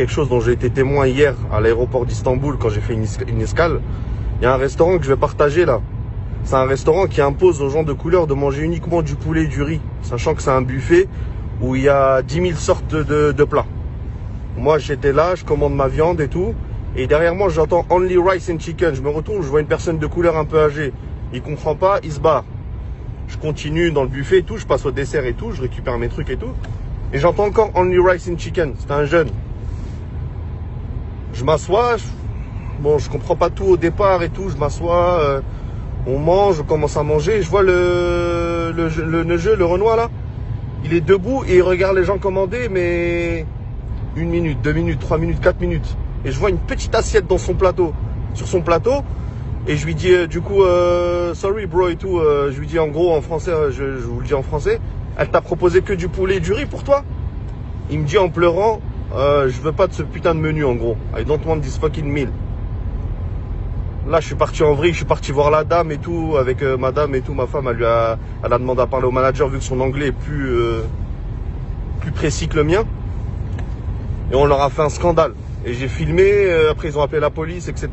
Quelque chose dont j'ai été témoin hier à l'aéroport d'Istanbul quand j'ai fait une escale. Il y a un restaurant que je vais partager là. C'est un restaurant qui impose aux gens de couleur de manger uniquement du poulet et du riz, sachant que c'est un buffet où il y a 10 000 sortes de plats. Moi j'étais là, je commande ma viande et tout, et derrière moi j'entends only rice and chicken. Je me retourne, je vois une personne de couleur un peu âgée. Il comprend pas, il se barre. Je continue dans le buffet et tout, je passe au dessert et tout, je récupère mes trucs et tout, et j'entends encore only rice and chicken. C'est un jeune. Je m'assois, bon, je comprends pas tout au départ et tout, je m'assois, on mange, je commence à manger, et je vois le Renoir là, il est debout et il regarde les gens commander, mais 1 minute, 2 minutes, 3 minutes, 4 minutes. Et je vois une petite assiette dans son plateau, sur son plateau, et je lui dis du coup, sorry bro et tout, je lui dis en gros en français, je vous le dis en français, elle t'a proposé que du poulet et du riz pour toi? Il me dit en pleurant, je veux pas de ce putain de menu en gros. I don't want this fucking meal. Là je suis parti en vrille, je suis parti voir la dame et tout, avec madame et tout, ma femme, elle a demandé à parler au manager vu que son anglais est plus précis que le mien. Et on leur a fait un scandale. Et j'ai filmé, après ils ont appelé la police, etc.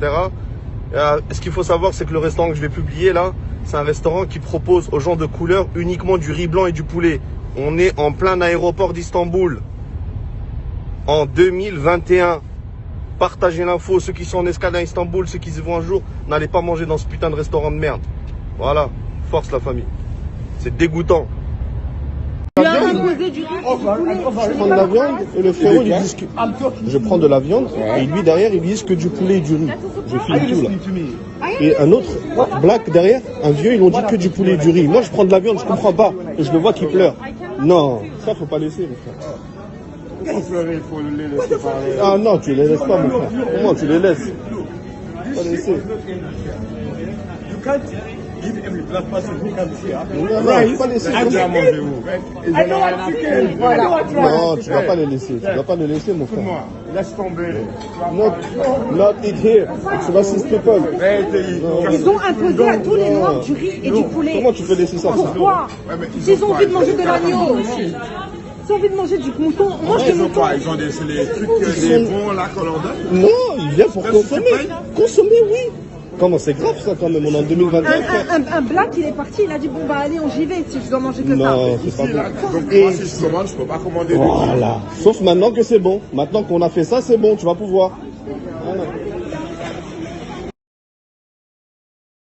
Ce qu'il faut savoir, c'est que le restaurant que je vais publier là, c'est un restaurant qui propose aux gens de couleur uniquement du riz blanc et du poulet. On est en plein aéroport d'Istanbul. En 2021, partagez l'info, ceux qui sont en escale à Istanbul, ceux qui y vont un jour, n'allez pas manger dans ce putain de restaurant de merde. Voilà, force la famille. C'est dégoûtant. Je prends de la viande et le frérot lui dit que je prends de la viande et lui derrière il dit que du poulet et du riz. Je filme tout là. Et un autre black derrière, un vieux, ils ont dit que du poulet et du riz. Moi je prends de la viande, je comprends pas. Et je le vois qui pleure. Non, ça faut pas laisser, mon frère. Il faut les laisser parler. Ah non, tu les laisses pas, mon frère. Comment tu les laisses? Pas laisser. Non, pas laisser. Non, tu vas pas les laisser. Tu vas pas les laisser, mon frère. Laisse tomber. Not eat here. It's racist people. Ils ont imposé à tous les Noirs du riz et du poulet. Comment tu peux laisser ça? Pourquoi? Ils ont envie de manger de l'agneau. Ils ont envie de manger du mouton. Moi, je mouton. Ils ont des trucs, des bons là qu'on leur donne. Non, il vient pour consommer. Consommer, oui. Comment c'est grave ça quand même, on est en 2021. Un black, il est parti, il a dit bon bah allez, on j'y vais si je dois manger que ça. Non, c'est pas bon. Donc moi si je commande, je peux pas commander de riz. Voilà. Sauf maintenant que c'est bon. Maintenant qu'on a fait ça, c'est bon, tu vas pouvoir. Voilà.